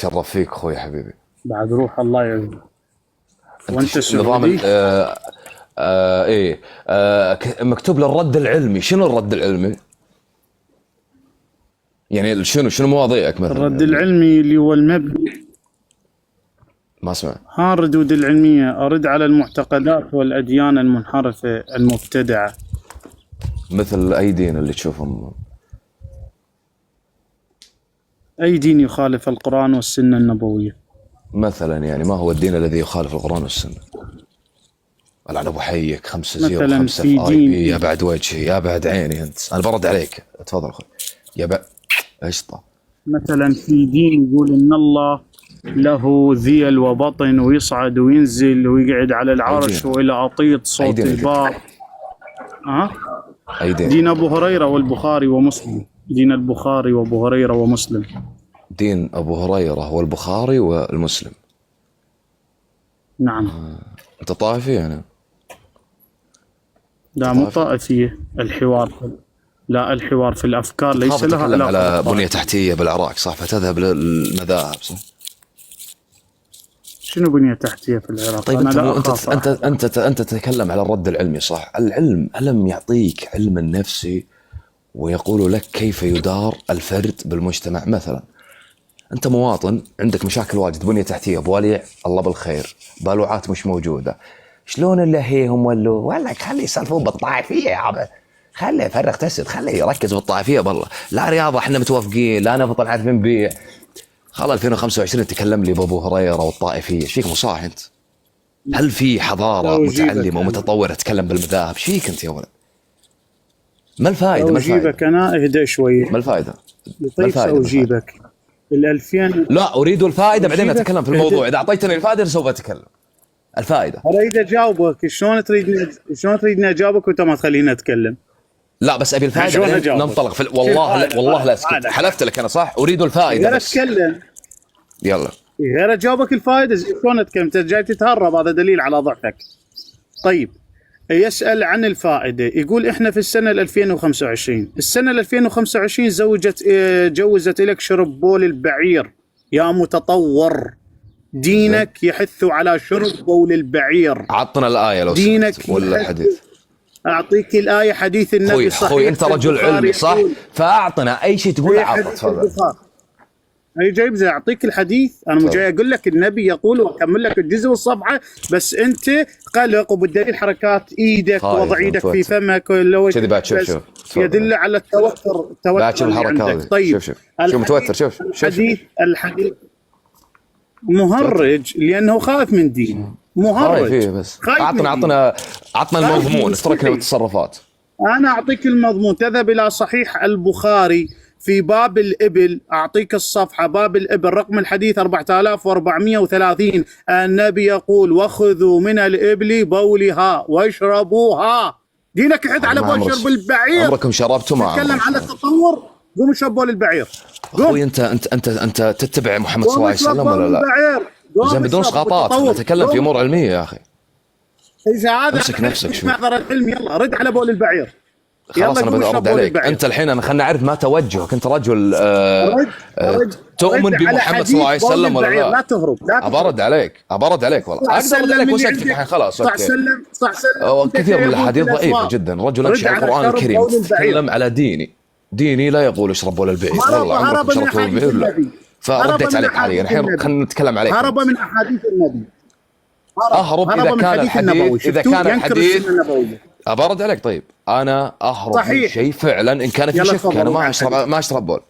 تشرف فيك اخوي حبيبي. بعد روح الله يعزك. وانت نظام سعودي؟ ايه مكتوب للرد العلمي. شنو الرد العلمي؟ يعني شنو مواضيعك مثلا؟ الرد العلمي اللي هو المبني. ما اسمع. ها الردود العلمية أرد على المعتقدات والأديان المنحرفة المبتدعة. مثل اي دين اللي تشوفهم؟ أي دين يخالف القرآن والسنة النبوية. مثلا يعني ما هو الدين الذي يخالف القرآن والسنة؟ العن ابو حيك 5-0 مثلا 5 في في اي بي. دين يا بعد وجهي يا بعد عيني انت. انا برد عليك. تفضل اخوي. يا بعد قشطه. مثلا في دين يقول إن الله له ذيل وبطن ويصعد وينزل ويقعد على العرش وإلى أطيط صوت البار. اي دين؟ دين أبو هريرة والبخاري ومسلم. دين البخاري وأبو هريرة ومسلم. دين ابو هريره والبخاري والمسلم. نعم. انت طائفي يعني؟ لا مو طائفية. الحوار لا، الحوار في الأفكار ليس لها علاقة على بنية تحتية بالعراق صح؟ فتذهب للمذاهب صح؟ شنو بنية تحتية في العراق؟ طيب أنا انت تتكلم على الرد العلمي صح؟ العلم ألم يعطيك علم النفسي ويقول لك كيف يدار الفرد بالمجتمع؟ مثلا انت مواطن عندك مشاكل واجد، بنية تحتية بوليع الله بالخير، بالوعات مش موجودة، شلون اللي هيهم ولا خلي يسالفون بالطائفية يا عبد، خليه يفرغ تسد، خليه يركز بالطائفية بالله، لا رياضة احنا متوافقين، لا نفط عارف نبيع. خلاص 2025 تكلم لي بابو هريرة والطائفية، ايش فيك مصاح انت؟ هل في حضارة متعلمة ومتطورة تتكلم بالمذاهب؟ ايش فيك انت يا ولد؟ ما الفائدة؟ ما الفائدة؟ أجيبك أنا اهدأ شوي. ما الفائدة؟ طيب سأجيبك. ال2000 لا أريد الفائدة بعدين أتكلم في الموضوع. إذا أعطيتني الفائدة سوف أتكلم. الفائدة أريد أجاوبك. شلون تريدني أجاوبك وأنت ما تخليني أتكلم؟ لا بس أبي الفائدة بعدين ننطلق في والله لا أسكت. حلفت لك أنا صح؟ أريد الفائدة بس. أتكلم. يلا. غير أجاوبك الفائدة. شلون أتكلم؟ أنت جاي تتهرب، هذا دليل على ضعفك. طيب يسأل عن الفائدة، يقول إحنا في السنة 2025. السنة 2025 جوزت لك شرب بول البعير يا متطور. دينك يحث على شرب بول البعير. عطنا الآية لو دينك ولا الحديث. أعطيك الآية، حديث النبي صحيح. خوي أنت رجل علمي صح؟ فأعطنا أي شيء تقول عطنا تفضل. أي جايب زي أعطيك الحديث. أنا مو جاي أقول لك النبي يقول وأكمل لك الجزء والصفحة، بس أنت قلق وبالدليل حركات إيدك ووضع إيدك في فمك كذي بعد شوف يدل على التوتر بعد شوف الحركات. طيب شوف متوتر. شوف الحديث مهرج لأنه خايف من دينه. مهرج فيه بس. عطنا المضمون، اتركنا بالتصرفات. أنا أعطيك المضمون. تذهب إلى صحيح البخاري في باب الإبل، أعطيك الصفحة، باب الإبل رقم الحديث 4430. النبي يقول وخذوا من الإبل بولها واشربوها. دينك يحد على بول شرب البعير. عمركم شربتوا معه؟ تتكلم على التطور، قوم اشرب بول البعير. أخوي أنت تتبع محمد صلى الله عليه وسلم ولا لا؟ زين بدون اسقاطات، نتكلم في أمور علمية يا أخي. امسك نفسك شوي. معذر العلم. يلا رد على بول البعير. خلاص أنا بدي أرد عليك. أنت الحين خلنا نعرف ما توجهك. أنت رجل تؤمن بمحمد صلى الله عليه وسلم ولا لا؟ لا تهرب. أبرد عليك والله. أقدر أرد عليك وسكتك الحين خلاص. كثير من الأحاديث ضعيفة جدا. رجل أنشأ القرآن الكريم تتكلم على ديني لا يقول اشرب البعير. والله عمرك شربت البعير؟ فرديت عليك حاليا. الحين خلينا نتكلم عليك. هرب من أحاديث النبي. أهرب إذا كان الحديث أبرد عليك. طيب أنا أهرب من شيء فعلا إن كان في شك. أنا ما أشرب بول.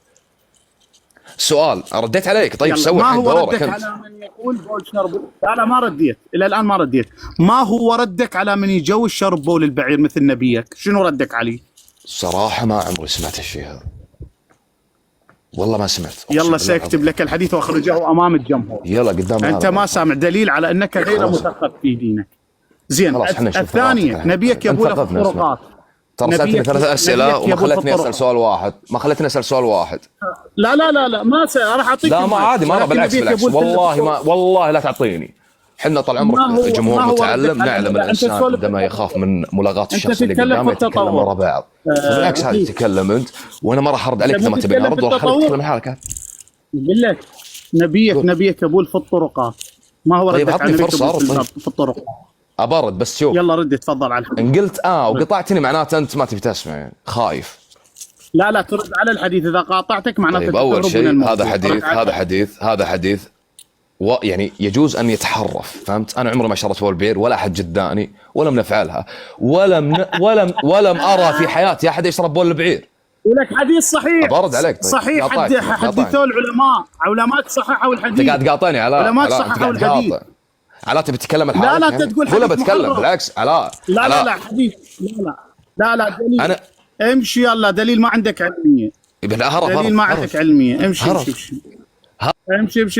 سؤال رديت عليك. طيب سوي ما هو ردك على من يقول بول شرب؟ أنا ما رديت إلى الآن، ما رديت. ما هو ردك على من يجوز شرب بول البعير مثل نبيك؟ شنو ردك عليه؟ صراحة ما عمري سمعت الشيء هذا، والله ما سمعت. يلا سأكتب لك الحديث وأخرجه أمام الجمهور. يلا قدام. أنت ما سامع، دليل على أنك غير مثقف في دينك. زين. الثانية نبيك يبول في الطرقات. ترى سألتني 3 أسئلة وما خلتني أسأل سؤال واحد. لا ما راح أعطيك. لا ما عادي، ما بالعكس والله لا تعطيني. حنا طال عمرك جمهور متعلم، نعلم الإنسان عندما يخاف من ملاقاة الشخص اللي قدامه يتكلم ورا بعض. بالعكس هذه تتكلم أنت وأنا ما راح أرد عليك. إذا ما تبي أرد راح أتكلم حالك. نبيك ابول في الطرقات. ما هو طيب ردك عطني عن نبيك فرصة أبول أرد. طيب في الطرقات؟ أبرد بس شوف. يلا رد تفضل على الحديث. إن قلت وقطعتني معناته أنت ما تبي تسمع، يعني خايف. لا ترد على الحديث، إذا قاطعتك معناته طيب أول تهرب من شيء الموضوع. هذا حديث يعني يجوز أن يتحرف، فهمت؟ أنا عمري ما شربت بول بير ولا أحد جداني ولم نفعلها ولم أرى في حياتي أحد يشرب بول البعير. لك حديث صحيح. برد عليك. طيب. صحيح، حدثوا العلماء، علماء صححوا الحديث. انت قاعد تقاطعني علماء صححوا الحديث. تبي تتكلم الحالة؟ لا تقول ولا حديث بتكلم محرف. بالعكس. لا حديث. لا دليل. انا امشي يلا، دليل ما عندك علمية. دليل ما عندك علمية.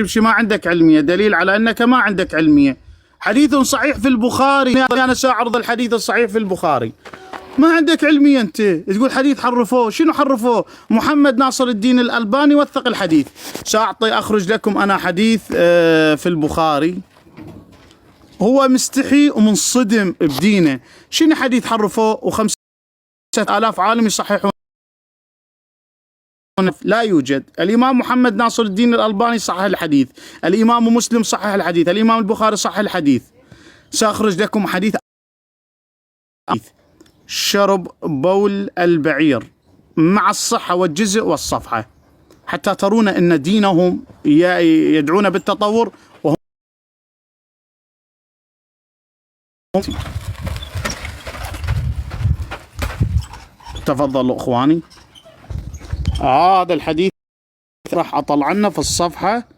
امشي ما عندك علمية، دليل على انك ما عندك علمية. حديث صحيح في البخاري، انا ساعرض الحديث الصحيح في البخاري. ما عندك علمية انت، تقول حديث حرفوه. شنو حرفوه؟ محمد ناصر الدين الألباني وثق الحديث. اخرج لكم انا حديث في البخاري. هو مستحي ومنصدم بدينه. شنو حديث حرفوه و5000 عالم يصححون؟ لا يوجد. الإمام محمد ناصر الدين الألباني صحح الحديث، الإمام مسلم صحح الحديث، الإمام البخاري صحح الحديث. سأخرج لكم حديث شرب بول البعير مع الصحة والجزء والصفحة، حتى ترون أن دينهم يدعون بالتطور وهم. تفضلوا أخواني. هذا الحديث راح أطلعنا في الصفحة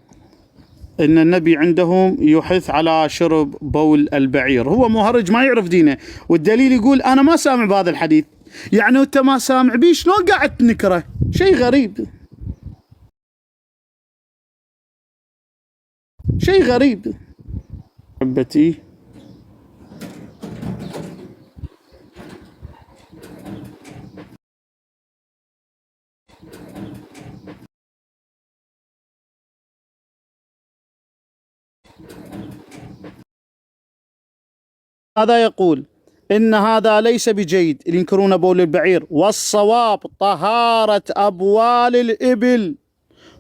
إن النبي عندهم يحث على شرب بول البعير. هو مهرج ما يعرف دينه، والدليل يقول أنا ما سامع بهذا الحديث. يعني أنت ما سامع بيه، شلون قاعد تنكره؟ شيء غريب. حبتي هذا يقول إن هذا ليس بجيد، اللي ينكرون بول البعير، والصواب طهارة أبوال الإبل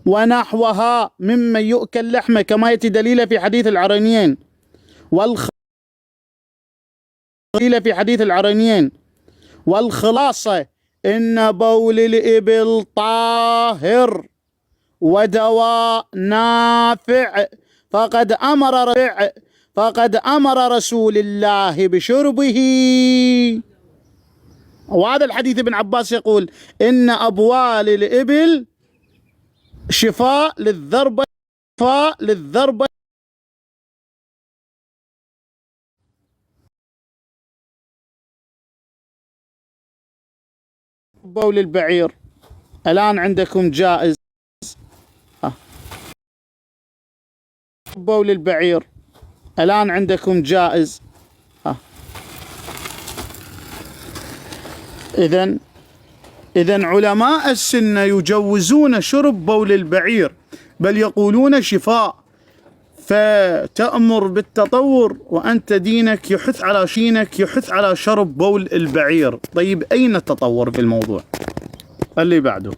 ونحوها ممن يؤكل لحمه، كما يأتي دليله في حديث العرنيين والخلاصة إن بول الإبل طاهر ودواء نافع، فقد أمر رسول الله بشربه. وهذا الحديث ابن عباس يقول إن أبوال الإبل شفاء للضربة بول البعير. الآن عندكم جائز بول البعير، الآن عندكم جائز. إذن علماء السنة يجوزون شرب بول البعير، بل يقولون شفاء. فتأمر بالتطور وأنت دينك يحث على شرب بول البعير. طيب أين التطور في الموضوع؟ اللي بعده.